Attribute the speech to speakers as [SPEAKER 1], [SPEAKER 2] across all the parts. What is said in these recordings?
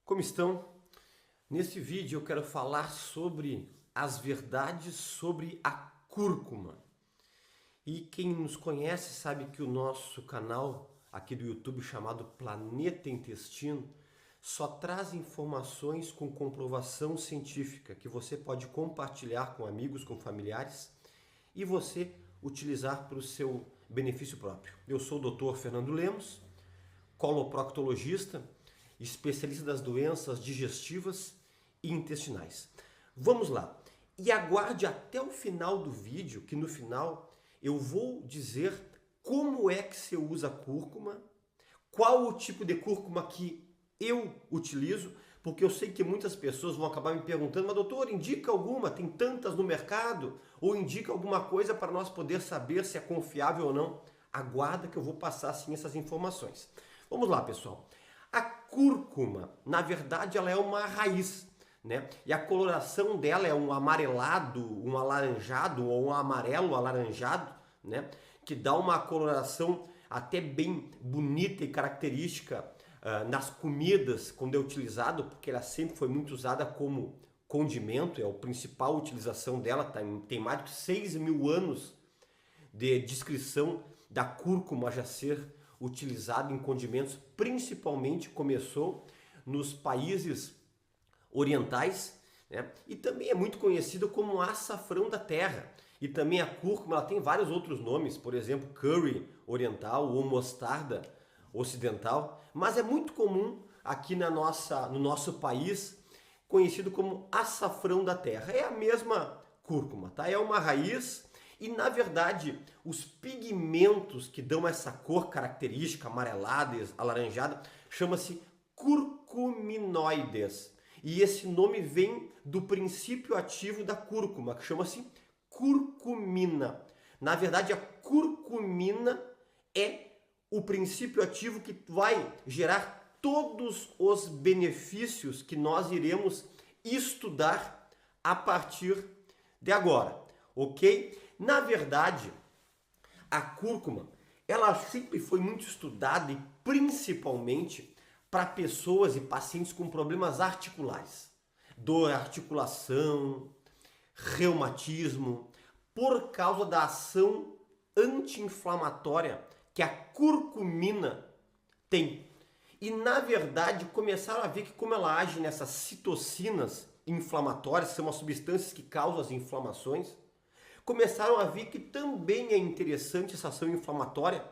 [SPEAKER 1] Como estão? Nesse vídeo eu quero falar sobre as verdades sobre a cúrcuma. E quem nos conhece sabe que o nosso canal aqui do YouTube chamado Planeta Intestino só traz informações com comprovação científica que você pode compartilhar com amigos, com familiares e você utilizar para o seu benefício próprio. Eu sou o Dr. Fernando Lemos, coloproctologista, especialista das doenças digestivas e intestinais. Vamos lá. E aguarde até o final do vídeo, que no final eu vou dizer como é que se usa a cúrcuma, qual o tipo de cúrcuma que eu utilizo, porque eu sei que muitas pessoas vão acabar me perguntando, mas doutor, indica alguma? Tem tantas no mercado? Ou indica alguma coisa para nós poder saber se é confiável ou não? Aguarda que eu vou passar sim essas informações. Vamos lá, pessoal. A cúrcuma, na verdade, ela é uma raiz, né? E a coloração dela é um amarelado, um alaranjado ou um amarelo alaranjado, né? Que dá uma coloração até bem bonita e característica nas comidas quando é utilizado, porque ela sempre foi muito usada como condimento, é a principal utilização dela, tem mais de 6.000 anos de descrição da cúrcuma já ser utilizado em condimentos, principalmente começou nos países orientais, né? E também é muito conhecido como açafrão da terra. E também a cúrcuma, ela tem vários outros nomes, por exemplo, curry oriental ou mostarda ocidental, mas é muito comum aqui no nosso país, conhecido como açafrão da terra. É a mesma cúrcuma, tá? É uma raiz. E na verdade, os pigmentos que dão essa cor característica, amarelada, alaranjada, chama-se curcuminoides. E esse nome vem do princípio ativo da cúrcuma, que chama-se curcumina. Na verdade, a curcumina é o princípio ativo que vai gerar todos os benefícios que nós iremos estudar a partir de agora, ok? Na verdade, a cúrcuma, ela sempre foi muito estudada e principalmente para pessoas e pacientes com problemas articulares, dor, articulação, reumatismo, por causa da ação anti-inflamatória que a curcumina tem. E na verdade começaram a ver que como ela age nessas citocinas inflamatórias, que são as substâncias que causam as inflamações, começaram a ver que também é interessante essa ação inflamatória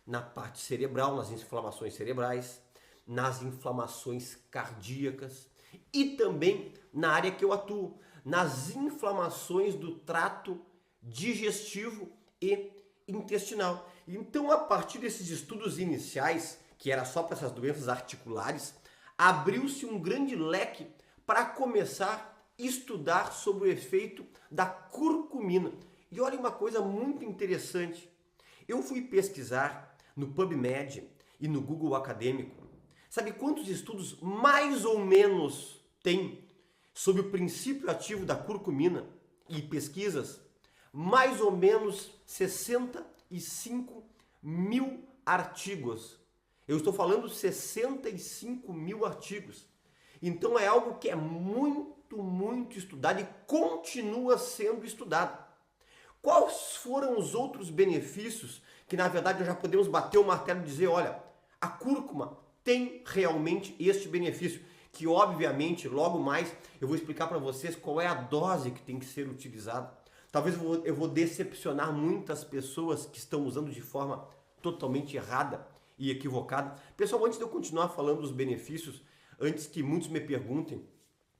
[SPEAKER 1] na parte cerebral, nas inflamações cerebrais, nas inflamações cardíacas e também na área que eu atuo, nas inflamações do trato digestivo e intestinal. Então, a partir desses estudos iniciais, que era só para essas doenças articulares, abriu-se um grande leque para começar a estudar sobre o efeito da curcumina. E olha uma coisa muito interessante. Eu fui pesquisar no PubMed e no Google Acadêmico. Sabe quantos estudos mais ou menos tem sobre o princípio ativo da curcumina e pesquisas? Mais ou menos 65.000 artigos. Eu estou falando 65.000 artigos. Então é algo que é muito estudado e continua sendo estudado. Quais foram os outros benefícios que na verdade nós já podemos bater o martelo e dizer, olha, a cúrcuma tem realmente este benefício, que obviamente logo mais eu vou explicar para vocês qual é a dose que tem que ser utilizada. Talvez eu vou decepcionar muitas pessoas que estão usando de forma totalmente errada e equivocada. Pessoal, antes de eu continuar falando dos benefícios, antes que muitos me perguntem,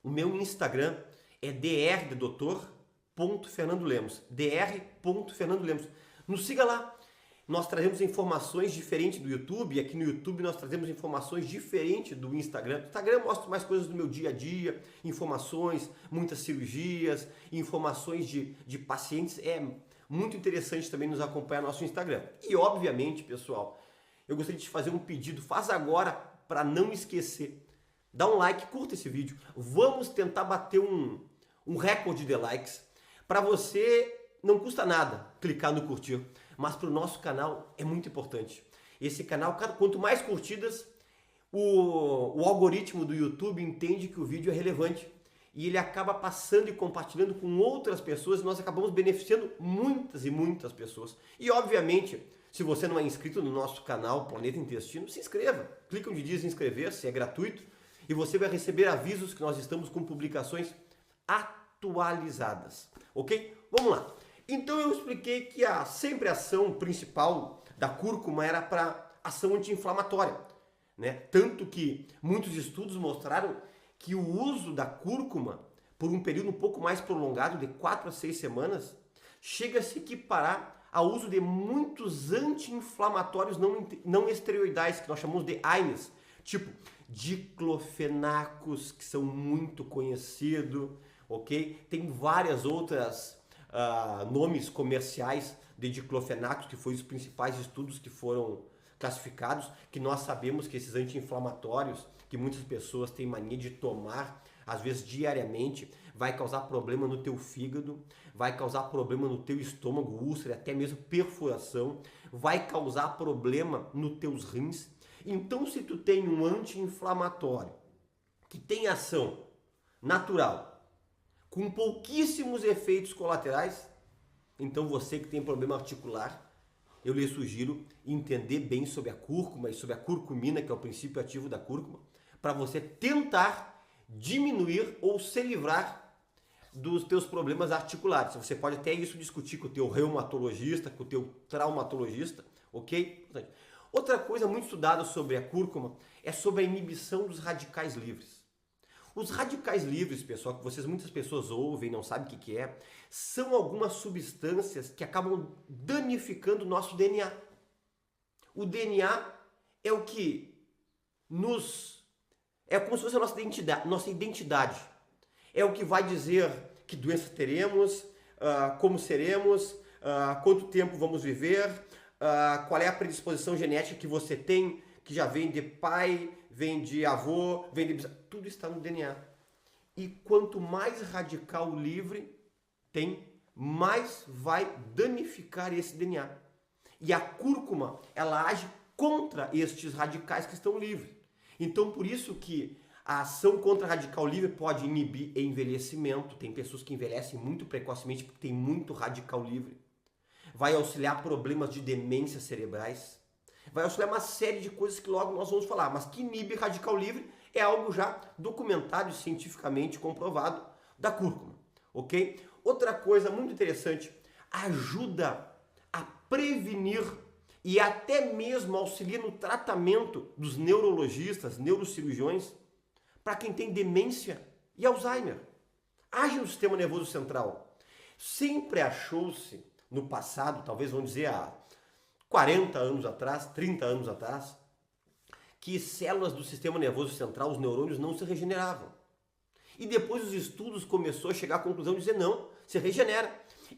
[SPEAKER 1] o meu Instagram é dr.fernandolemos, dr.fernandolemos. Nos siga lá. Nós trazemos informações diferentes do YouTube, e aqui no YouTube nós trazemos informações diferentes do Instagram. No Instagram eu mostro mais coisas do meu dia a dia, informações, muitas cirurgias, informações de pacientes. É muito interessante também nos acompanhar no nosso Instagram. E obviamente, pessoal, eu gostaria de te fazer um pedido, faz agora para não esquecer. Dá um like, curta esse vídeo. Vamos tentar bater um recorde de likes. Para você não custa nada clicar no curtir, mas para o nosso canal é muito importante. Esse canal, quanto mais curtidas, o algoritmo do YouTube entende que o vídeo é relevante e ele acaba passando e compartilhando com outras pessoas e nós acabamos beneficiando muitas e muitas pessoas. E obviamente, se você não é inscrito no nosso canal Planeta Intestino, se inscreva. Clica onde diz inscrever-se, é gratuito e você vai receber avisos que nós estamos com publicações atualizadas, ok? Vamos lá. Então eu expliquei que a ação principal da cúrcuma era para ação anti-inflamatória, né? Tanto que muitos estudos mostraram que o uso da cúrcuma por um período um pouco mais prolongado, de 4 a 6 semanas, chega a se equiparar ao uso de muitos anti-inflamatórios não esteroidais, que nós chamamos de AINES, tipo diclofenacos, que são muito conhecidos, ok? Tem várias outras nomes comerciais de diclofenacos, que foram os principais estudos que foram classificados, que nós sabemos que esses anti-inflamatórios, que muitas pessoas têm mania de tomar, às vezes diariamente, vai causar problema no teu fígado, vai causar problema no teu estômago, úlcera, até mesmo perfuração, vai causar problema nos teus rins. Então, se tu tem um anti-inflamatório que tem ação natural, com pouquíssimos efeitos colaterais, então você que tem problema articular, eu lhe sugiro entender bem sobre a cúrcuma e sobre a curcumina, que é o princípio ativo da cúrcuma, para você tentar diminuir ou se livrar dos teus problemas articulares. Você pode até isso discutir com o teu reumatologista, com o teu traumatologista, ok? Outra coisa muito estudada sobre a cúrcuma é sobre a inibição dos radicais livres. Os radicais livres, pessoal, que muitas pessoas ouvem e não sabem o que é, são algumas substâncias que acabam danificando o nosso DNA. O DNA é o que é como se fosse a nossa identidade. É o que vai dizer que doença teremos, como seremos, quanto tempo vamos viver, qual é a predisposição genética que você tem, que já vem de pai, vem de avô, vem de... Tudo está no DNA. E quanto mais radical livre tem, mais vai danificar esse DNA. E a cúrcuma, ela age contra estes radicais que estão livres. Então, por isso que a ação contra radical livre pode inibir envelhecimento. Tem pessoas que envelhecem muito precocemente porque tem muito radical livre. Vai auxiliar problemas de demência cerebrais. Vai auxiliar uma série de coisas que logo nós vamos falar. Mas que inibe radical livre é algo já documentado e cientificamente comprovado da cúrcuma. Ok? Outra coisa muito interessante, ajuda a prevenir e até mesmo auxilia no tratamento dos neurologistas, neurocirurgiões, para quem tem demência e Alzheimer. Age no sistema nervoso central. Sempre achou-se no passado, talvez vamos dizer há 40 anos atrás, 30 anos atrás, que células do sistema nervoso central, os neurônios, não se regeneravam. E depois os estudos começaram a chegar à conclusão de dizer não, se regenera.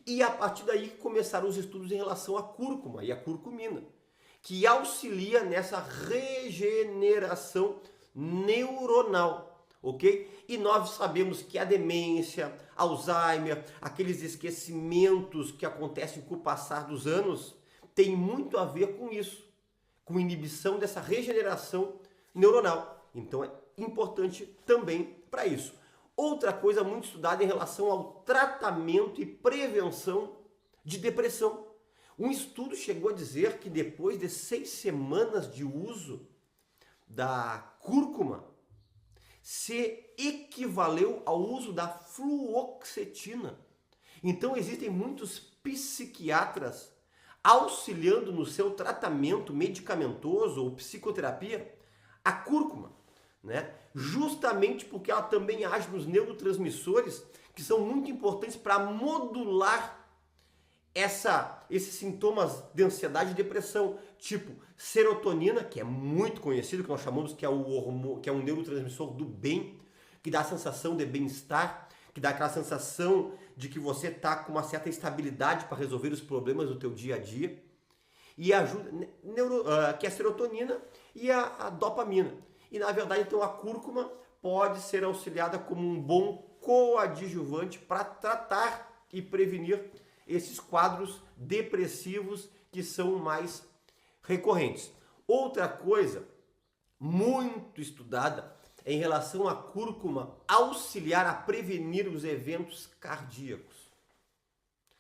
[SPEAKER 1] E a partir daí começaram os estudos em relação à cúrcuma e à curcumina, que auxilia nessa regeneração neuronal, ok? E nós sabemos que a demência, Alzheimer, aqueles esquecimentos que acontecem com o passar dos anos, tem muito a ver com isso, com inibição dessa regeneração neuronal. Então é importante também para isso. Outra coisa muito estudada em relação ao tratamento e prevenção de depressão. Um estudo chegou a dizer que depois de 6 semanas de uso da cúrcuma, se equivaleu ao uso da fluoxetina. Então existem muitos psiquiatras auxiliando no seu tratamento medicamentoso ou psicoterapia a cúrcuma, né? Justamente porque ela também age nos neurotransmissores que são muito importantes para modular esses sintomas de ansiedade e depressão, tipo serotonina, que é muito conhecido, que nós chamamos que é um neurotransmissor do bem, que dá a sensação de bem-estar, que dá aquela sensação de que você está com uma certa estabilidade para resolver os problemas do teu dia a dia, e ajuda, que é a serotonina e a dopamina. E na verdade, então, a cúrcuma pode ser auxiliada como um bom coadjuvante para tratar e prevenir esses quadros depressivos que são mais recorrentes. Outra coisa muito estudada em relação à cúrcuma auxiliar a prevenir os eventos cardíacos.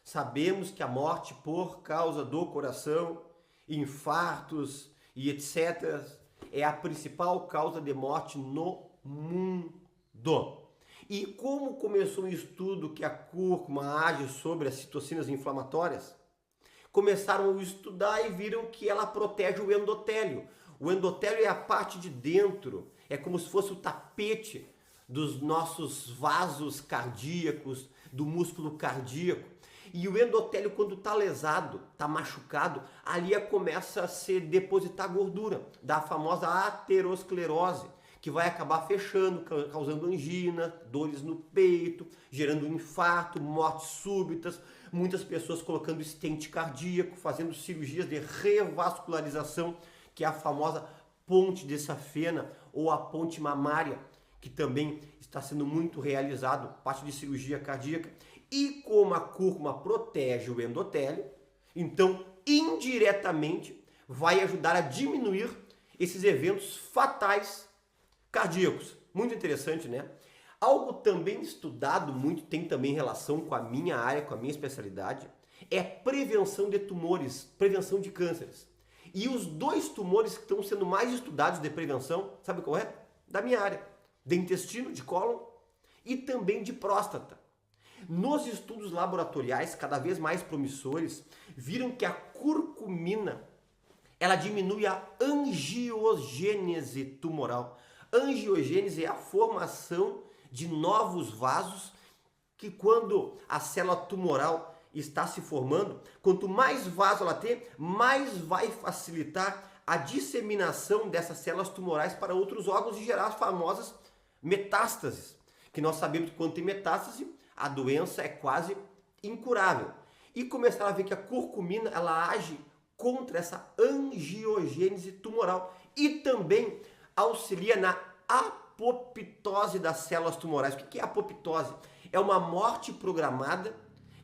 [SPEAKER 1] Sabemos que a morte por causa do coração, infartos e etc. é a principal causa de morte no mundo. E como começou um estudo que a cúrcuma age sobre as citocinas inflamatórias, começaram a estudar e viram que ela protege o endotélio. O endotélio é a parte de dentro, é como se fosse o tapete dos nossos vasos cardíacos, do músculo cardíaco. E o endotélio, quando está lesado, está machucado, ali começa a se depositar gordura, da famosa aterosclerose, que vai acabar fechando, causando angina, dores no peito, gerando infarto, mortes súbitas, muitas pessoas colocando estente cardíaco, fazendo cirurgias de revascularização, que é a famosa ponte de safena ou a ponte mamária, que também está sendo muito realizado, parte de cirurgia cardíaca. E como a cúrcuma protege o endotélio, então indiretamente vai ajudar a diminuir esses eventos fatais cardíacos. Muito interessante, né? Algo também estudado muito, tem também relação com a minha área, com a minha especialidade, é prevenção de tumores, prevenção de cânceres. E os dois tumores que estão sendo mais estudados de prevenção, sabe qual é? Da minha área, de intestino, de cólon e também de próstata. Nos estudos laboratoriais, cada vez mais promissores, viram que a curcumina, ela diminui a angiogênese tumoral. Angiogênese é a formação de novos vasos que, quando a célula tumoral está se formando, quanto mais vaso ela tem, mais vai facilitar a disseminação dessas células tumorais para outros órgãos e gerar as famosas metástases, que nós sabemos que quando tem metástase, a doença é quase incurável. E começaram a ver que a curcumina, ela age contra essa angiogênese tumoral e também auxilia na apoptose das células tumorais. O que é apoptose? É uma morte programada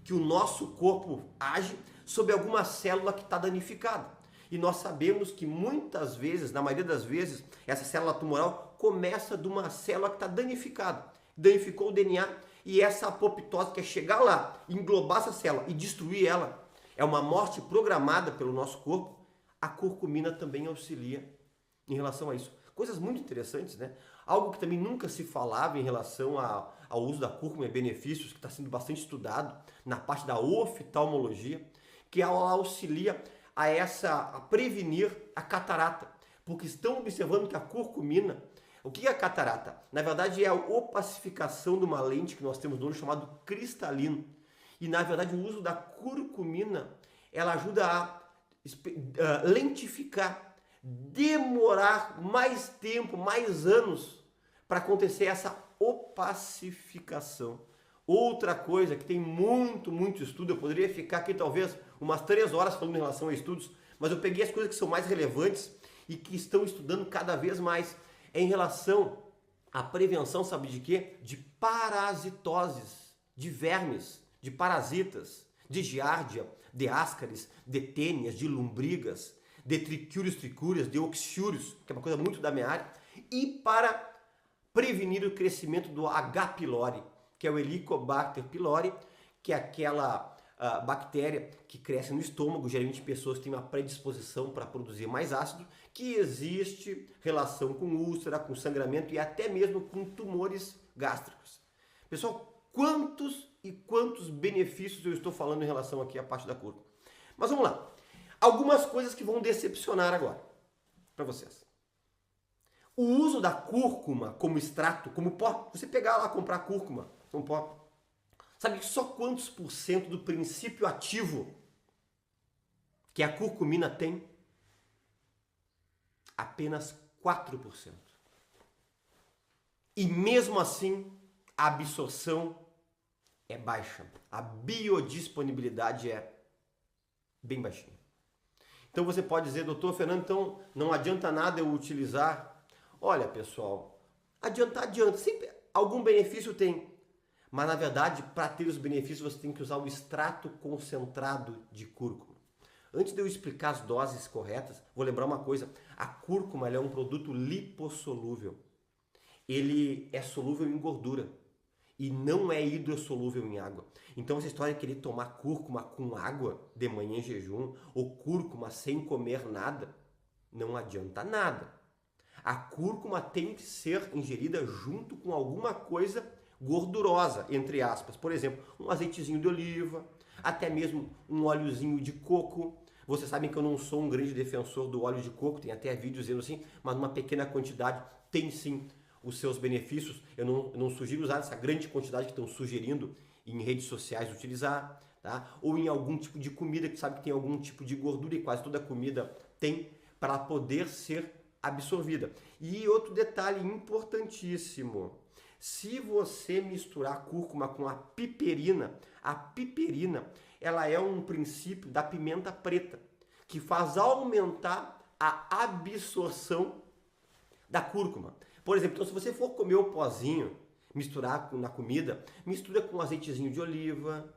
[SPEAKER 1] que o nosso corpo age sobre alguma célula que está danificada. E nós sabemos que muitas vezes, na maioria das vezes, essa célula tumoral começa de uma célula que está danificada. Danificou o DNA e essa apoptose, que é chegar lá, englobar essa célula e destruir ela, é uma morte programada pelo nosso corpo. A curcumina também auxilia em relação a isso. Coisas muito interessantes, né? Algo que também nunca se falava em relação ao uso da cúrcuma e benefícios, que está sendo bastante estudado na parte da oftalmologia, que ela auxilia a prevenir a catarata, porque estão observando que a curcumina, o que é a catarata? Na verdade é a opacificação de uma lente que nós temos no olho chamado cristalino. E na verdade o uso da curcumina, ela ajuda a lentificar, demorar mais tempo, mais anos para acontecer essa opacificação. Outra coisa que tem muito estudo, eu poderia ficar aqui talvez umas 3 horas falando em relação a estudos, mas eu peguei as coisas que são mais relevantes e que estão estudando cada vez mais em relação à prevenção, sabe de quê? De parasitoses, de vermes, de parasitas, de giardia, de ascaris, de tênias, de lombrigas, de tricúrios, de oxúrios, que é uma coisa muito da minha área, e para prevenir o crescimento do H. pylori, que é o Helicobacter pylori, que é aquela bactéria que cresce no estômago, geralmente pessoas que têm uma predisposição para produzir mais ácido, que existe relação com úlcera, com sangramento e até mesmo com tumores gástricos. Pessoal, quantos benefícios eu estou falando em relação aqui à parte da cúrcuma. Mas vamos lá. Algumas coisas que vão decepcionar agora para vocês. O uso da cúrcuma como extrato, como pó, você pegar lá, comprar cúrcuma como pó, sabe só quantos % do princípio ativo que a curcumina tem? Apenas 4%. E mesmo assim, a absorção é baixa. A biodisponibilidade é bem baixinha. Então você pode dizer, doutor Fernando, então não adianta nada eu utilizar. Olha, pessoal, adianta. Sempre algum benefício tem. Mas, na verdade, para ter os benefícios, você tem que usar o extrato concentrado de cúrcuma. Antes de eu explicar as doses corretas, vou lembrar uma coisa. A cúrcuma ela é um produto lipossolúvel. Ele é solúvel em gordura e não é hidrossolúvel em água. Então essa história de querer tomar cúrcuma com água de manhã em jejum ou cúrcuma sem comer nada, não adianta nada. A cúrcuma tem que ser ingerida junto com alguma coisa gordurosa, entre aspas. Por exemplo, um azeitezinho de oliva, até mesmo um óleozinho de coco. Vocês sabem que eu não sou um grande defensor do óleo de coco, tem até vídeos dizendo assim, mas uma pequena quantidade tem sim os seus benefícios. Eu não sugiro usar essa grande quantidade que estão sugerindo em redes sociais utilizar, tá? Ou em algum tipo de comida que sabe que tem algum tipo de gordura e quase toda comida tem para poder ser absorvida. E outro detalhe importantíssimo, se você misturar cúrcuma com a piperina ela é um princípio da pimenta preta, que faz aumentar a absorção da cúrcuma. Por exemplo, então, se você for comer o pozinho, misturar na comida, mistura com um azeitezinho de oliva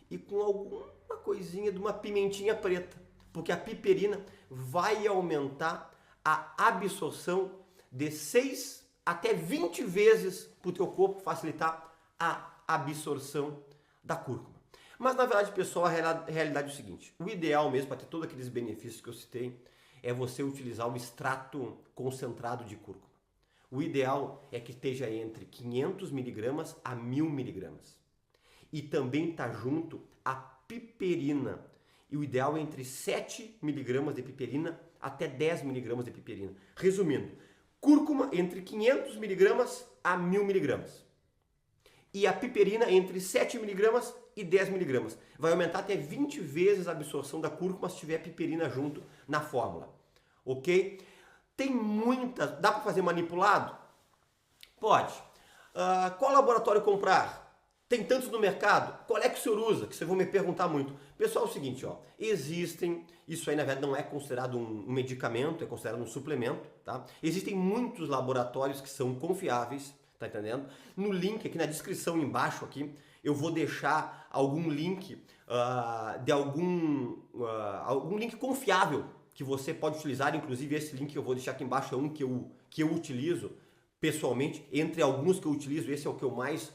[SPEAKER 1] e com alguma coisinha de uma pimentinha preta, porque a piperina vai aumentar a absorção de 6 até 20 vezes para o teu corpo facilitar a absorção da cúrcuma. Mas na verdade, pessoal, a realidade é o seguinte, o ideal mesmo para ter todos aqueles benefícios que eu citei é você utilizar o extrato concentrado de cúrcuma. O ideal é que esteja entre 500 mg a 1000 mg. E também está junto a piperina. E o ideal é entre 7 mg de piperina até 10 mg de piperina. Resumindo, cúrcuma entre 500 mg a 1000 mg. E a piperina entre 7 mg e 10 mg. Vai aumentar até 20 vezes a absorção da cúrcuma se tiver piperina junto na fórmula. Ok? Tem muitas... Dá para fazer manipulado? Pode. Qual laboratório comprar? Tem tantos no mercado? Qual é que o senhor usa? Que vocês vão me perguntar muito. Pessoal, é o seguinte, ó, existem... Isso aí, na verdade, não é considerado um medicamento, é considerado um suplemento, tá? Existem muitos laboratórios que são confiáveis, tá entendendo? No link, aqui na descrição embaixo, aqui, eu vou deixar algum link de algum link confiável que você pode utilizar, inclusive esse link que eu vou deixar aqui embaixo é um que eu utilizo pessoalmente, entre alguns que eu utilizo, esse é o que eu mais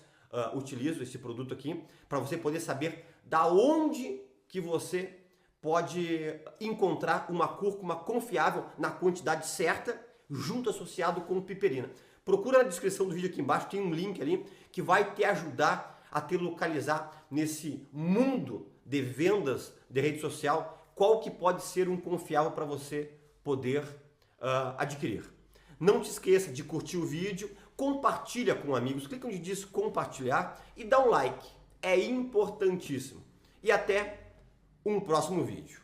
[SPEAKER 1] utilizo, esse produto aqui, para você poder saber da onde que você pode encontrar uma cúrcuma confiável na quantidade certa, junto associado com piperina. Procura na descrição do vídeo aqui embaixo, tem um link ali que vai te ajudar a te localizar nesse mundo de vendas de rede social, qual que pode ser um confiável para você poder adquirir. Não te esqueça de curtir o vídeo, compartilha com amigos, clica onde diz compartilhar e dá um like. É importantíssimo. E até um próximo vídeo.